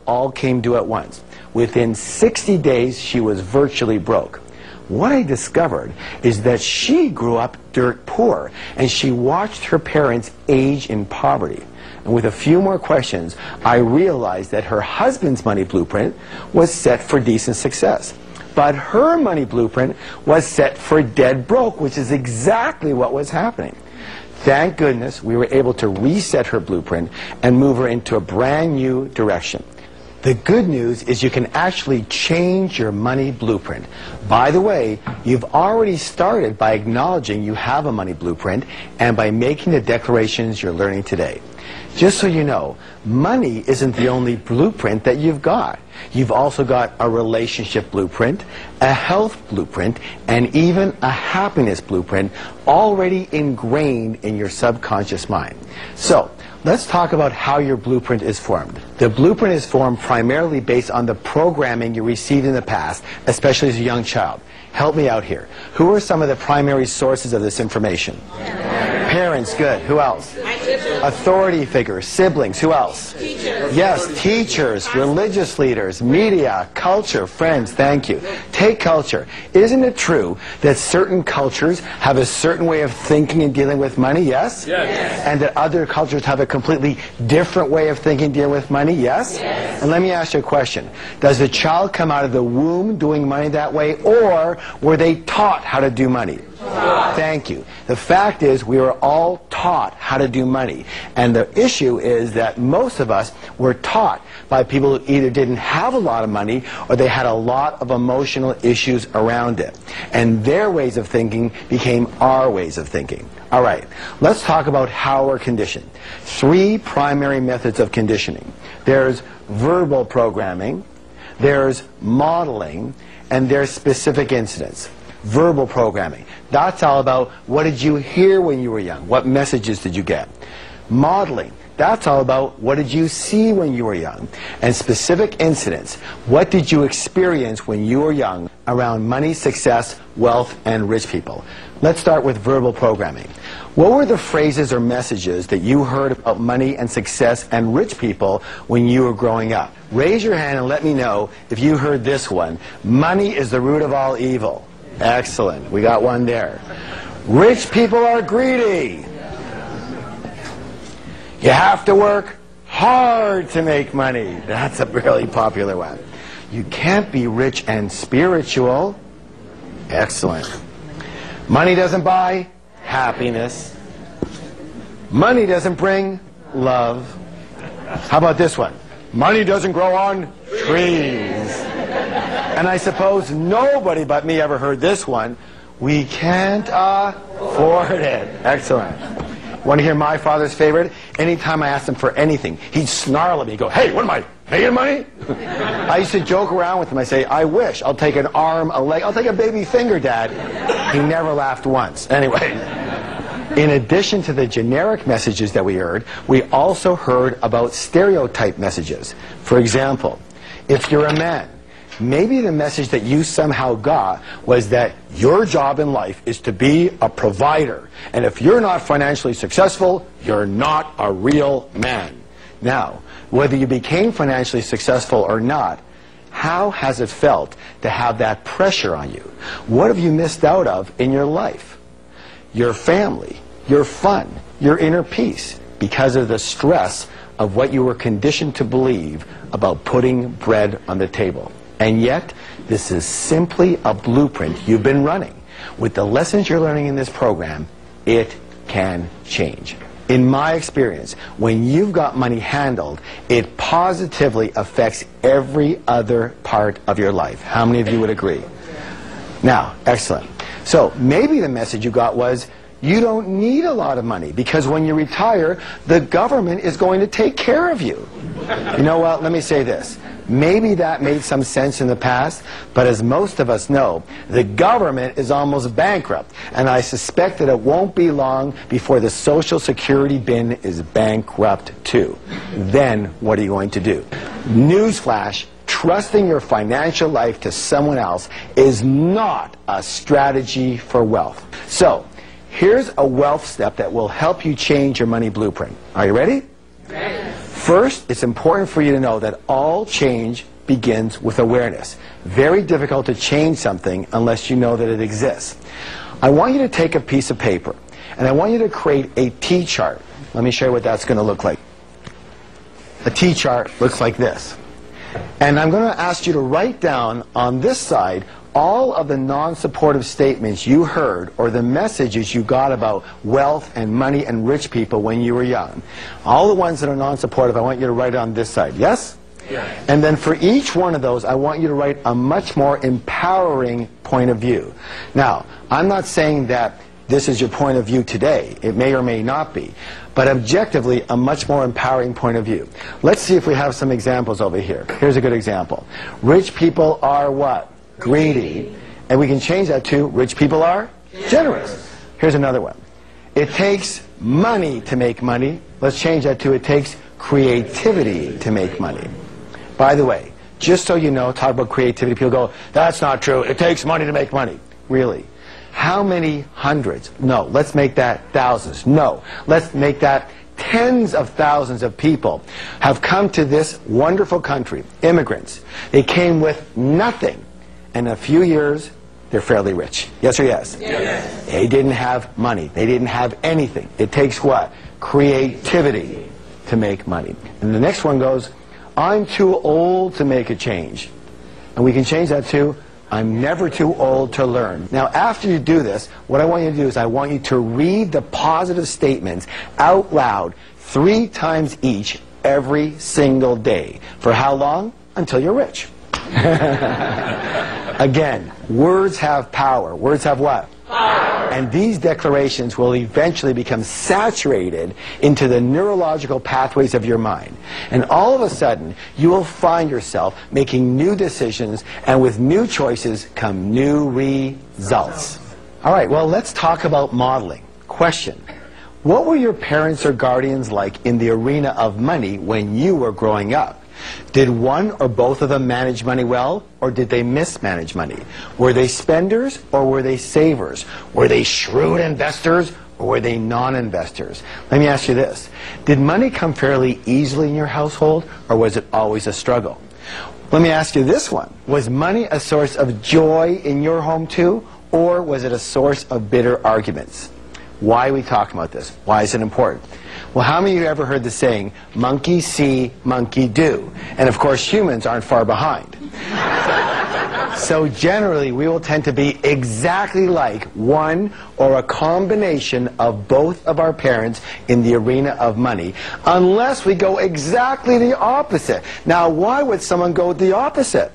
all came due at once. Within 60 days, she was virtually broke. What I discovered is that she grew up dirt poor, and she watched her parents age in poverty. And with a few more questions, I realized that her husband's money blueprint was set for decent success. But her money blueprint was set for dead broke, which is exactly what was happening. Thank goodness we were able to reset her blueprint and move her into a brand new direction. The good news is you can actually change your money blueprint. By the way, you've already started by acknowledging you have a money blueprint and by making the declarations you're learning today. Just so you know, money isn't the only blueprint that you've got. You've also got a relationship blueprint, a health blueprint, and even a happiness blueprint already ingrained in your subconscious mind. So, let's talk about how your blueprint is formed. The blueprint is formed primarily based on the programming you received in the past, especially as a young child. Help me out here. Who are some of the primary sources of this information? Parents, good. Who else? Authority figures, siblings. Who else? Teachers. Yes, teachers, religious leaders, media, culture, friends. Thank you. Take culture. Isn't it true that certain cultures have a certain way of thinking and dealing with money? Yes? Yes. And that other cultures have a completely different way of thinking and dealing with money? Yes? Yes. And let me ask you a question. Does the child come out of the womb doing money that way, or were they taught how to do money? Thank you. The fact is, we were all taught how to do money. And the issue is that most of us were taught by people who either didn't have a lot of money or they had a lot of emotional issues around it. And their ways of thinking became our ways of thinking. All right, let's talk about how we're conditioned. 3 primary methods of conditioning. There's verbal programming, there's modeling, and there's specific incidents. Verbal programming. That's all about what did you hear when you were young? What messages did you get? Modeling. That's all about what did you see when you were young? And specific incidents. What did you experience when you were young around money, success, wealth, and rich people? Let's start with verbal programming. What were the phrases or messages that you heard about money and success and rich people when you were growing up? Raise your hand and let me know if you heard this one. Money is the root of all evil. Excellent. We got one there. Rich people are greedy. You have to work hard to make money. That's a really popular one. You can't be rich and spiritual. Excellent. Money doesn't buy happiness. Money doesn't bring love. How about this one? Money doesn't grow on trees. And I suppose nobody but me ever heard this one. We can't afford it. Excellent. Want to hear my father's favorite? Anytime I asked him for anything, he'd snarl at me, go, hey, what am I, making money? I used to joke around with him. I say, I wish. I'll take an arm, a leg. I'll take a baby finger, Dad. He never laughed once. Anyway, in addition to the generic messages that we heard, we also heard about stereotype messages. For example, if you're a man, maybe the message that you somehow got was that your job in life is to be a provider. And if you're not financially successful, you're not a real man. Now, whether you became financially successful or not, how has it felt to have that pressure on you? What have you missed out of in your life? Your family, your fun, your inner peace, because of the stress of what you were conditioned to believe about putting bread on the table. And yet, this is simply a blueprint you've been running. With the lessons you're learning in this program, it can change. In my experience, when you've got money handled, it positively affects every other part of your life. How many of you would agree? Now, excellent. So maybe the message you got was, you don't need a lot of money because when you retire, the government is going to take care of you. You know what? Let me say this. Maybe that made some sense in the past, but as most of us know, the government is almost bankrupt, and I suspect that it won't be long before the Social Security bin is bankrupt too. Then what are you going to do? Newsflash, trusting your financial life to someone else is not a strategy for wealth. So, here's a wealth step that will help you change your money blueprint. Are you ready? Ready. First, it's important for you to know that all change begins with awareness. Very difficult to change something unless you know that it exists. I want you to take a piece of paper, and I want you to create a T-chart. Let me show you what that's going to look like. A T-chart looks like this. And I'm going to ask you to write down on this side all of the non-supportive statements you heard or the messages you got about wealth and money and rich people when you were young. All the ones that are non-supportive, I want you to write on this side. Yes? Yes. And then for each one of those, I want you to write a much more empowering point of view. Now, I'm not saying that this is your point of view today. It may or may not be. But objectively, a much more empowering point of view. Let's see if we have some examples over here. Here's a good example. Rich people are what? Greedy. And we can change that to rich people are generous. Here's another one. It takes money to make money. Let's change that to it takes creativity to make money. By the way, just so you know, talk about creativity, people go, that's not true. It takes money to make money. Really? How many hundreds? No. Let's make that thousands. No. Let's make that tens of thousands of people have come to this wonderful country, immigrants. They came with nothing. And in a few years, they're fairly rich. Yes or yes? Yes. They didn't have money. They didn't have anything. It takes what? Creativity to make money. And the next one goes, I'm too old to make a change. And we can change that to, I'm never too old to learn. Now, after you do this, what I want you to do is I want you to read the positive statements out loud 3 times each every single day. For how long? Until you're rich. Again, words have power. Words have what? Power. And these declarations will eventually become saturated into the neurological pathways of your mind. And all of a sudden, you will find yourself making new decisions, and with new choices come new results. All right, well, let's talk about modeling. Question. What were your parents or guardians like in the arena of money when you were growing up? Did one or both of them manage money well, or did they mismanage money? Were they spenders, or were they savers? Were they shrewd investors, or were they non-investors? Let me ask you this. Did money come fairly easily in your household, or was it always a struggle? Let me ask you this one. Was money a source of joy in your home too, or was it a source of bitter arguments? Why are we talking about this? Why is it important? Well, how many of you ever heard the saying, monkey see, monkey do? And of course, humans aren't far behind. So generally, we will tend to be exactly like one or a combination of both of our parents in the arena of money, unless we go exactly the opposite. Now, why would someone go the opposite?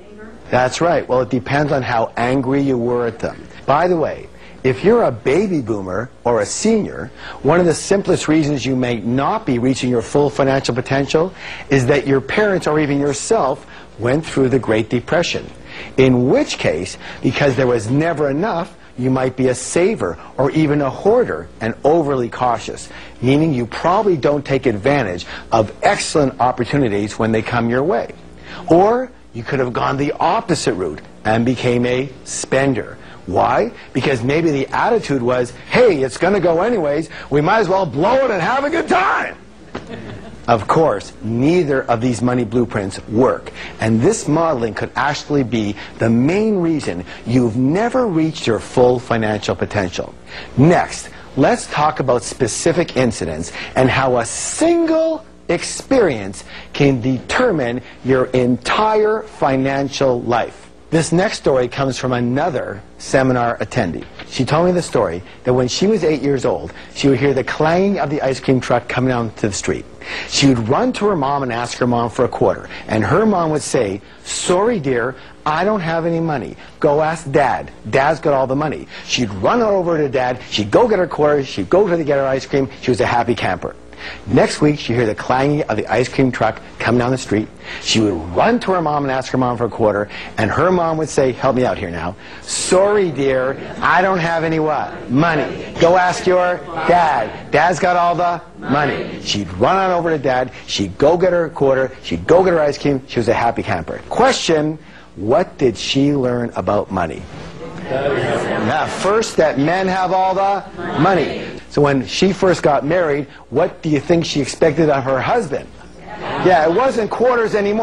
Anger. That's right. Well, it depends on how angry you were at them. By the way, if you're a baby boomer or a senior, one of the simplest reasons you may not be reaching your full financial potential is that your parents or even yourself went through the Great Depression. In which case, because there was never enough, you might be a saver or even a hoarder and overly cautious, meaning you probably don't take advantage of excellent opportunities when they come your way. Or you could have gone the opposite route and became a spender. Why? Because maybe the attitude was, hey, it's going to go anyways, we might as well blow it and have a good time. Of course, neither of these money blueprints work. And this modeling could actually be the main reason you've never reached your full financial potential. Next, let's talk about specific incidents and how a single experience can determine your entire financial life. This next story comes from another seminar attendee. She told me the story that when she was 8 years old, she would hear the clanging of the ice cream truck coming down to the street. She would run to her mom and ask her mom for a quarter. And her mom would say, sorry dear, I don't have any money. Go ask Dad. Dad's got all the money. She'd run over to Dad. She'd go get her quarter. She'd go to get her ice cream. She was a happy camper. Next week, she'd hear the clanging of the ice cream truck coming down the street. She would run to her mom and ask her mom for a quarter, and her mom would say, help me out here now. Sorry, dear, I don't have any what? Money. Go ask your dad. Dad's got all the money. She'd run on over to Dad. She'd go get her quarter. She'd go get her ice cream. She was a happy camper. Question, what did she learn about money? First, that men have all the money. So when she first got married, what do you think she expected of her husband? Yeah, it wasn't quarters anymore.